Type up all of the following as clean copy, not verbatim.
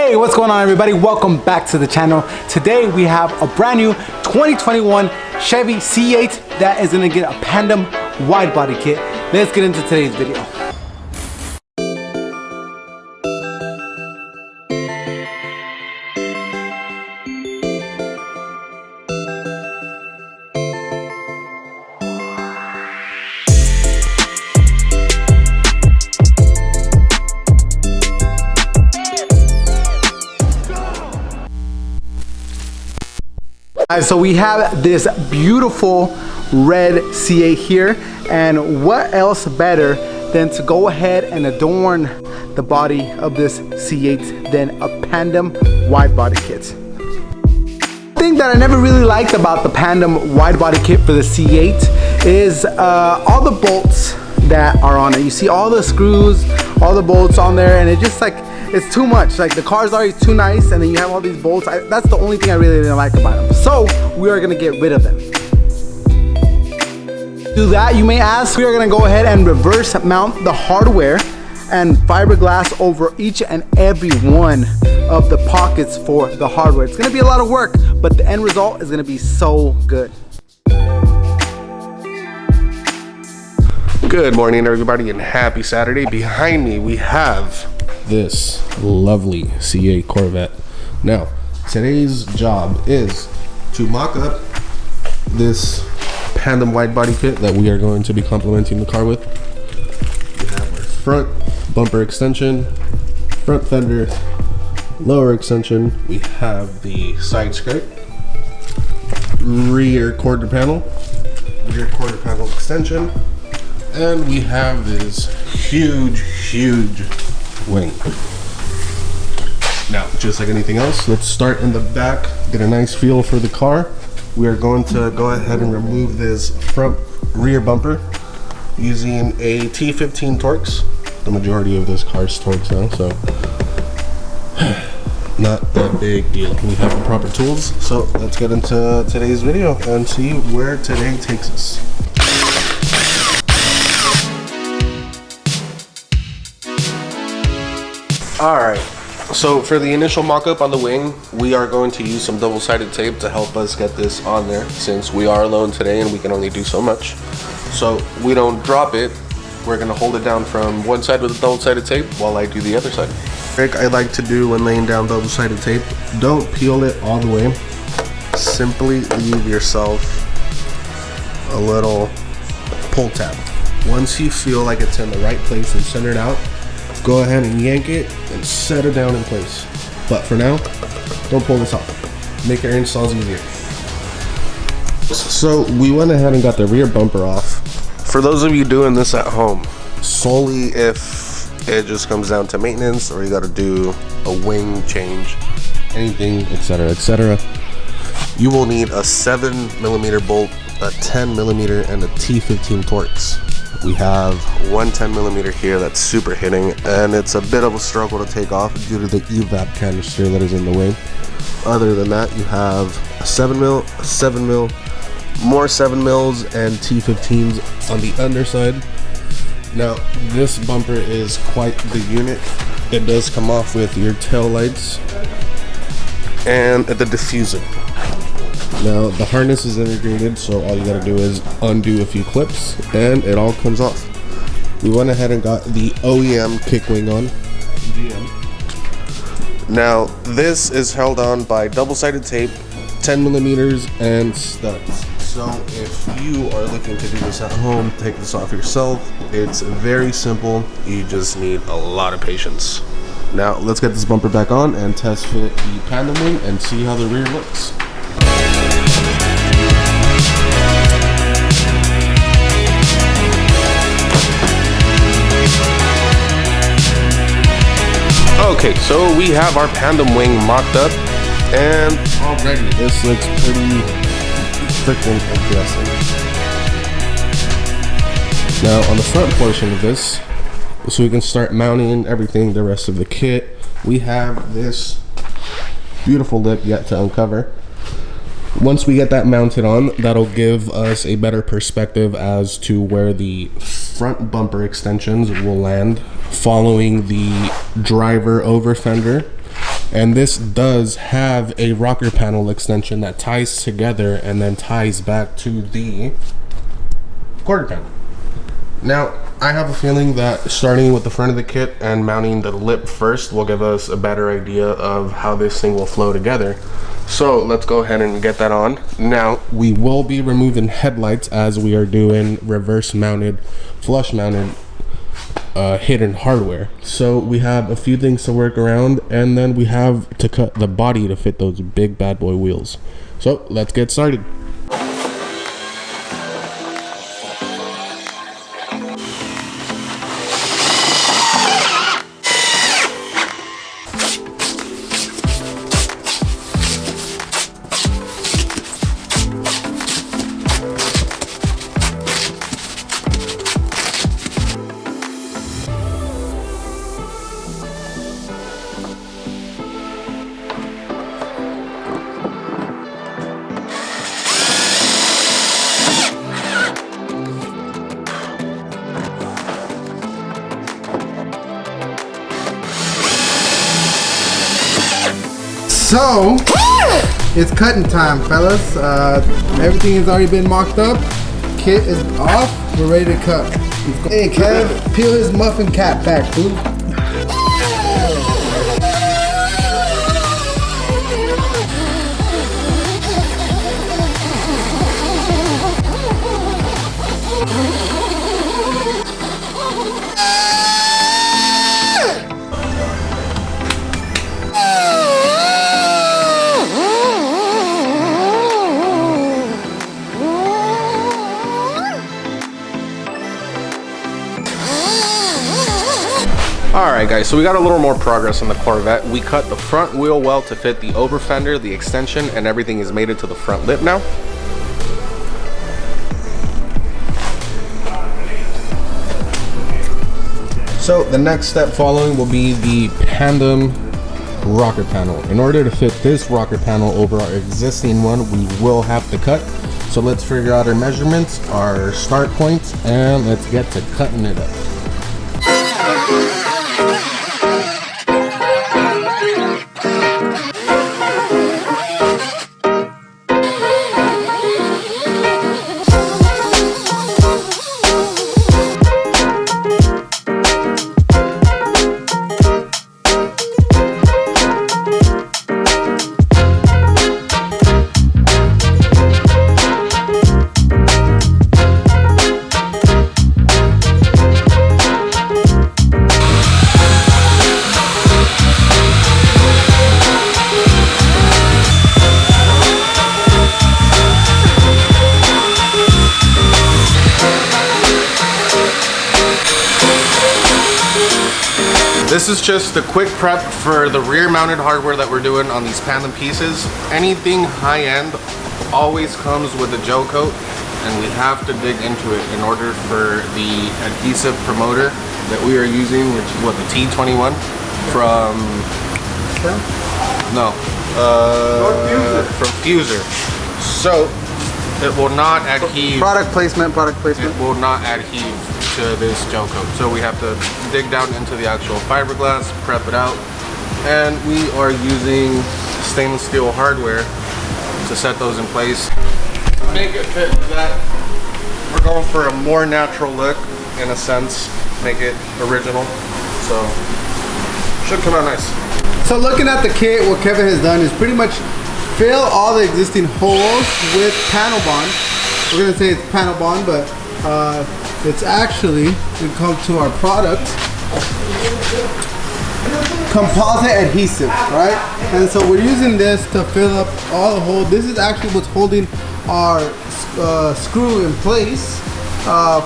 Hey, what's going on everybody? Welcome back to the channel. Today we have a brand new 2021 Chevy C8 that is gonna get a Pandem Widebody kit. Let's get into today's video. So we have this beautiful red C8 here, and what else better than to go ahead and adorn the body of this C8 than a Pandem Widebody kit. The thing that I never really liked about the Pandem Widebody kit for the C8 is all the bolts that are on it. You see all the screws, all the bolts on there, and it just like, it's too much. Like, the car's already too nice, and then you have all these bolts. That's the only thing I really didn't like about them. So we are gonna get rid of them. To do that, you may ask, we are gonna go ahead and reverse mount the hardware and fiberglass over each and every one of the pockets for the hardware. It's gonna be a lot of work, but the end result is gonna be so good. Good morning everybody and happy Saturday. Behind me we have this lovely C8 Corvette. Now today's job is to mock up this Pandem Widebody kit that we are going to be complementing the car with. We have our front bumper extension, front fender, lower extension. We have the side skirt, rear quarter panel extension, and we have this huge wing. Now, just like anything else, let's start in the back, get a nice feel for the car. We are going to go ahead and remove this front rear bumper using a T15 Torx. The majority of this car's Torx now, so not a big deal. We have the proper tools, so let's get into today's video and see where today takes us. Alright, so for the initial mock-up on the wing, we are going to use some double-sided tape to help us get this on there, since we are alone today and we can only do so much. So we don't drop it, we're going to hold it down from one side with the double-sided tape while I do the other side. Trick I like to do when laying down double-sided tape, don't peel it all the way. Simply leave yourself a little pull tab. Once you feel like it's in the right place and centered out, go ahead and yank it and set it down in place. But for now, don't pull this off. Make your installs easier. So we went ahead and got the rear bumper off. For those of you doing this at home, solely if it just comes down to maintenance or you got to do a wing change, anything, etc., you will need a 7mm bolt, a 10mm, and a T15 Torx. We have one 10mm here that's super hitting, and it's a bit of a struggle to take off due to the evap canister that is in the way. Other than that, you have a 7mm, a 7mm, more 7mm, and T15s on the underside. Now, this bumper is quite the unit. It does come off with your tail lights and the diffuser. Now the harness is integrated, so all you gotta do is undo a few clips and it all comes off. We went ahead and got the OEM kick wing on. Now this is held on by double-sided tape, 10mm, and studs. So if you are looking to do this at home, take this off yourself. It's very simple, you just need a lot of patience. Now let's get this bumper back on and test fit the Pandem wing and see how the rear looks. Okay, so we have our Pandem wing mocked up, and already this looks pretty freaking aggressive. Now on the front portion of this, so we can start mounting everything, the rest of the kit, we have this beautiful lip yet to uncover. Once we get that mounted on, that'll give us a better perspective as to where the front bumper extensions will land following the driver over fender And this does have a rocker panel extension that ties together and then ties back to the quarter panel. Now, I have a feeling that starting with the front of the kit and mounting the lip first will give us a better idea of how this thing will flow together. So let's go ahead and get that on. Now, we will be removing headlights as we are doing reverse mounted, flush mounted hidden hardware. So we have a few things to work around, and then we have to cut the body to fit those big bad boy wheels. So let's get started. So, it's cutting time, fellas. Everything has already been mocked up. Kit is off. We're ready to cut. Hey, Kev, peel his muffin cap back, boo. Alright guys, so we got a little more progress on the Corvette. We cut the front wheel well to fit the over fender, the extension, and everything is made it to the front lip now. So the next step following will be the Pandem rocker panel. In order to fit this rocker panel over our existing one, we will have to cut. So let's figure out our measurements, our start points, and let's get to cutting it up. This is just a quick prep for the rear mounted hardware that we're doing on these Pandem pieces. Anything high end always comes with a gel coat, and we have to dig into it in order for the adhesive promoter that we are using, which is what, the T21 from from Fuser. So it will not adhere. Product placement. It will not adhere to this gel coat. So we have to dig down into the actual fiberglass, prep it out, and we are using stainless steel hardware to set those in place. Make it fit that. We're going for a more natural look, in a sense, make it original. So should come out nice. So looking at the kit, what Kevin has done is pretty much fill all the existing holes with panel bond. We're gonna say it's panel bond, but it's actually, we come to our product, composite adhesive, right? And so we're using this to fill up all the holes. This is actually what's holding our screw in place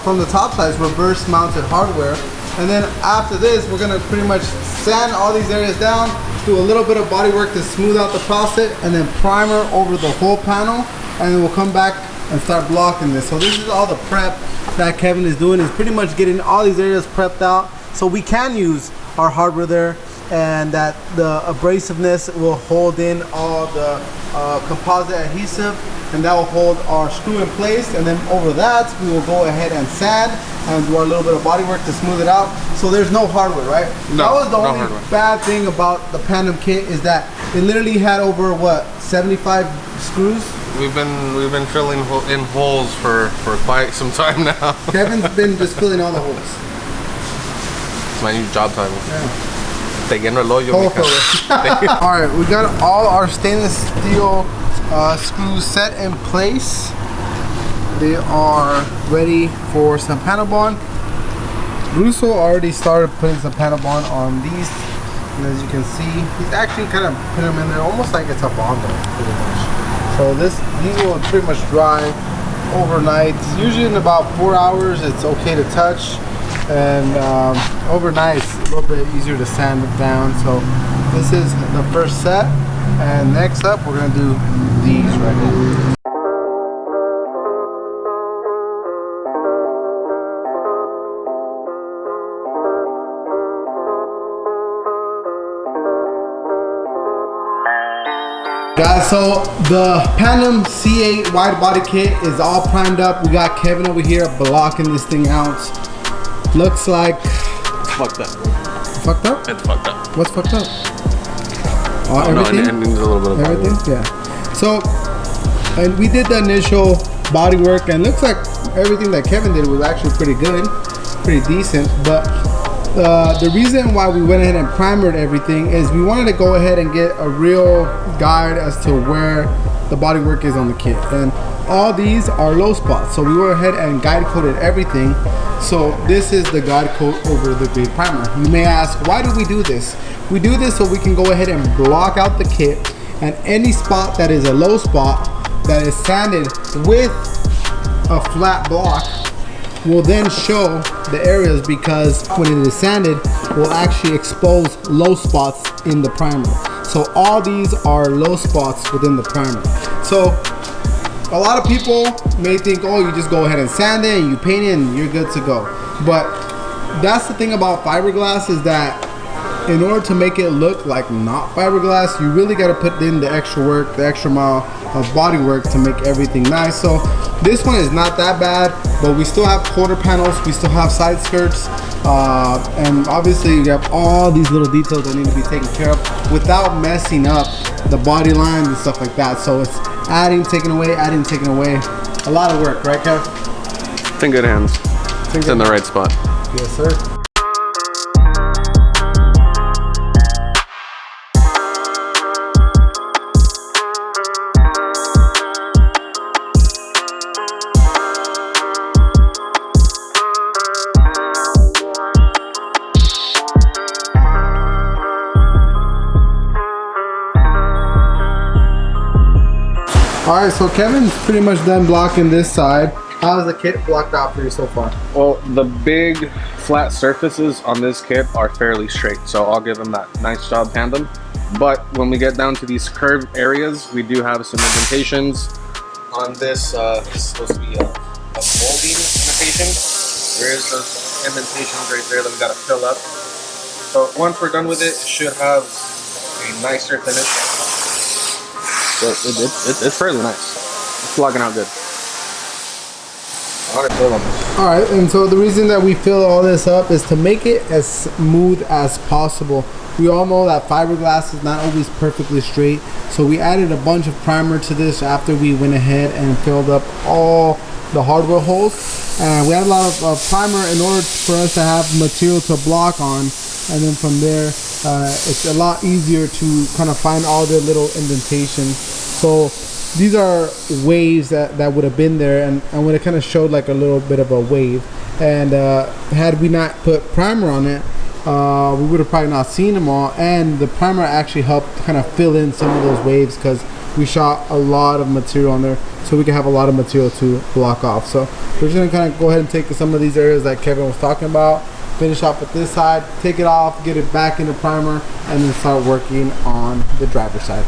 from the top side, reverse mounted hardware. And then after this, we're gonna pretty much sand all these areas down, do a little bit of body work to smooth out the faucet, and then primer over the whole panel, and then we'll come back and start blocking this. So this is all the prep that Kevin is doing, is pretty much getting all these areas prepped out so we can use our hardware there and that the abrasiveness will hold in all the composite adhesive, and that will hold our screw in place. And then over that, we will go ahead and sand and do our little bit of body work to smooth it out. So there's no hardware, right? No, that was the no only hardware. bad thing about the Pandem kit, is that it literally had over what, 75 screws. We've been filling in holes for quite some time now. Kevin's been just filling all the holes. It's my new job title. Yeah. Te lleno el hoyo, Hole mija. filler. All right, we got all our stainless steel screws set in place. They are ready for some panel bond. Russo already started putting some panel bond on these, and as you can see, he's actually kind of put them in there almost like it's a bonder, pretty much. So these will pretty much dry overnight. Usually in about 4 hours, it's okay to touch, and overnight it's a little bit easier to sand it down. So this is the first set, and next up we're gonna do these right now. Guys, so the Pandem C8 wide body kit is all primed up. We got Kevin over here blocking this thing out. Looks like It's fucked up. fucked up. It's fucked up. What's fucked up? Oh, Everything. no, and needs a little bit of body Everything. work. Yeah. So, and we did the initial body work, and looks like everything that Kevin did was actually pretty good, pretty decent. But the reason why we went ahead and primered everything is we wanted to go ahead and get a real guide as to where the body work is on the kit, and all these are low spots, so we went ahead and guide coated everything. So this is the guide coat over the grade primer. You may ask, why do we do this? We do this so we can go ahead and block out the kit, and any spot that is a low spot that is sanded with a flat block will then show the areas, because when it is sanded, will actually expose low spots in the primer. So all these are low spots within the primer. So a lot of people may think, oh, you just go ahead and sand it and you paint it and you're good to go. But that's the thing about fiberglass, is that in order to make it look like not fiberglass, you really got to put in the extra work, the extra mile of body work to make everything nice. So this one is not that bad, but we still have quarter panels, we still have side skirts, and obviously you have all these little details that need to be taken care of without messing up the body lines and stuff like that. So it's adding, taking away, adding, taking away. A lot of work, right, Kev? It's in good hands. It's in the right spot. Yes, sir. All right, so Kevin's pretty much done blocking this side. How's the kit blocked out for you so far? Well, the big flat surfaces on this kit are fairly straight, so I'll give them that nice job, Pandem. But when we get down to these curved areas, we do have some indentations. On this, this is supposed to be a molding indentation. There is those indentations right there that we gotta fill up. So once we're done with it, it should have a nicer finish. So it's fairly nice. It's blocking out good. All right, and so the reason that we fill all this up is to make it as smooth as possible. We all know that fiberglass is not always perfectly straight, so we added a bunch of primer to this after we went ahead and filled up all the hardware holes, and we had a lot of primer in order for us to have material to block on, and then from there it's a lot easier to kind of find all the little indentations. So these are waves that would have been there, and would have kind of showed like a little bit of a wave, and had we not put primer on it, we would have probably not seen them all. And the primer actually helped kind of fill in some of those waves, because we shot a lot of material on there, so we can have a lot of material to block off. So we're just gonna kind of go ahead and take some of these areas that Kevin was talking about, finish off with this side, take it off, get it back into primer, and then start working on the driver's side.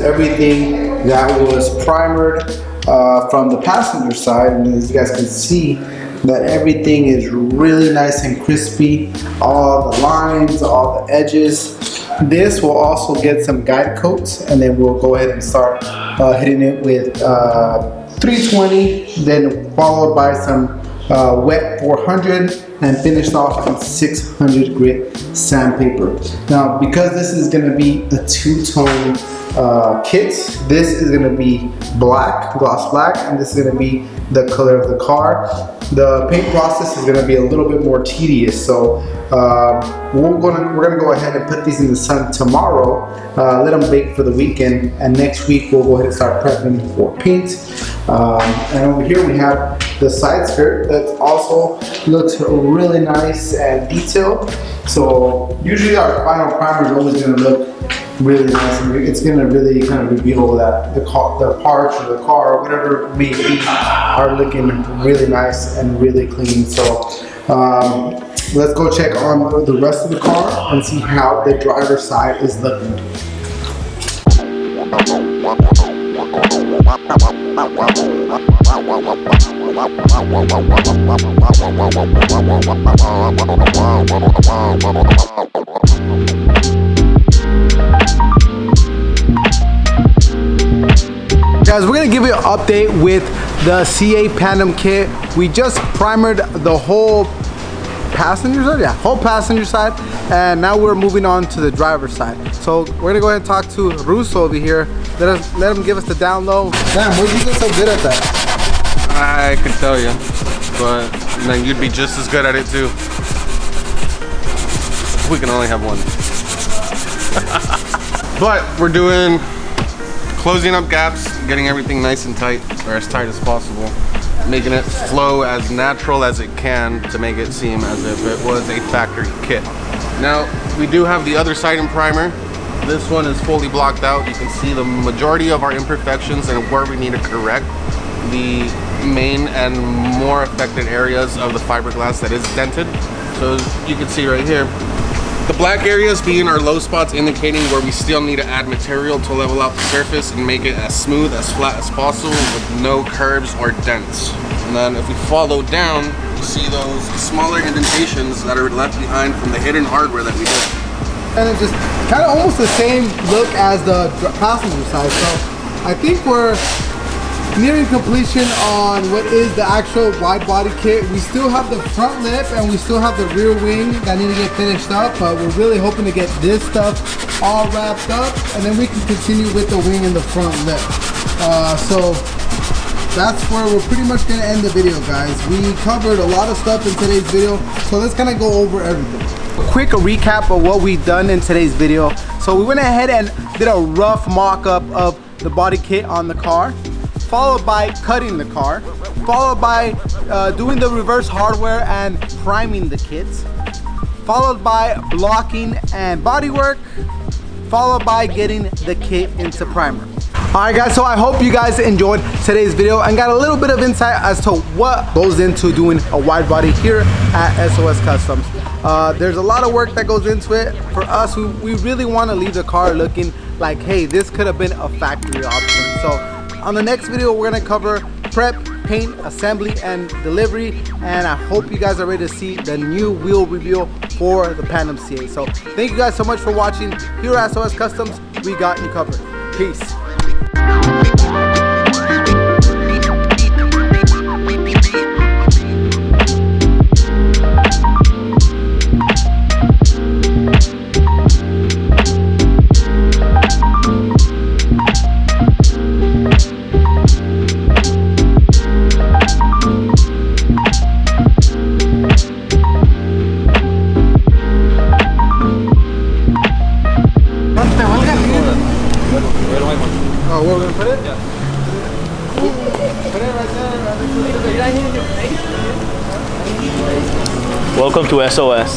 everything that was primered from the passenger side, and as you guys can see, that everything is really nice and crispy. All the lines, all the edges. This will also get some guide coats, and then we'll go ahead and start hitting it with 320, then followed by some wet 400, and finished off in 600 grit sandpaper. Now, because this is going to be a two-tone kit, this is going to be black, gloss black, and this is going to be the color of the car. The paint process is going to be a little bit more tedious, so we're gonna go ahead and put these in the sun tomorrow, let them bake for the weekend, and next week we'll go ahead and start prepping for paint. And over here we have the side skirt that also looks really nice and detailed. So usually our final primer is always going to look really nice, and it's going to really kind of reveal that the parts or the car or whatever it may be are looking really nice and really clean. So let's go check on the rest of the car and see how the driver's side is looking. Guys, we're gonna give you an update with the CA Pandem kit. We just primered the whole passenger side, whole passenger side, and now we're moving on to the driver's side. So we're gonna go ahead and talk to Russo over here. Let him give us the down low. Damn, where'd you get so good at that? I could tell you, but then you'd be just as good at it too. We can only have one. But we're doing closing up gaps, getting everything nice and tight, or as tight as possible, making it flow as natural as it can to make it seem as if it was a factory kit. Now, we do have the other side in primer. This one is fully blocked out. You can see the majority of our imperfections and where we need to correct the main and more affected areas of the fiberglass that is dented. So you can see right here, the black areas being our low spots, indicating where we still need to add material to level out the surface and make it as smooth, as flat as possible with no curves or dents. And then if we follow down, you see those smaller indentations that are left behind from the hidden hardware that we did. And it's just kind of almost the same look as the passenger side. So I think we're nearing completion on what is the actual wide body kit. We still have the front lip and we still have the rear wing that need to get finished up, but we're really hoping to get this stuff all wrapped up, and then we can continue with the wing and the front lip. So that's where we're pretty much gonna end the video, guys. We covered a lot of stuff in today's video, so let's kind of go over everything. Quick recap of what we've done in today's video. So we went ahead and did a rough mock-up of the body kit on the car, followed by cutting the car, followed by doing the reverse hardware and priming the kits, followed by blocking and bodywork, followed by getting the kit into primer. Alright guys, so I hope you guys enjoyed today's video and got a little bit of insight as to what goes into doing a wide body here at SOS Customs. There's a lot of work that goes into it. For us, we really want to leave the car looking like, hey, this could have been a factory option. So on the next video, we're gonna cover prep, paint, assembly, and delivery, and I hope you guys are ready to see the new wheel reveal for the Pandem CA. So thank you guys so much for watching. Here at SOS Customs, we got you covered. Peace. Oh, where we're gonna put it? Yeah. Put it right there. Welcome to SOS.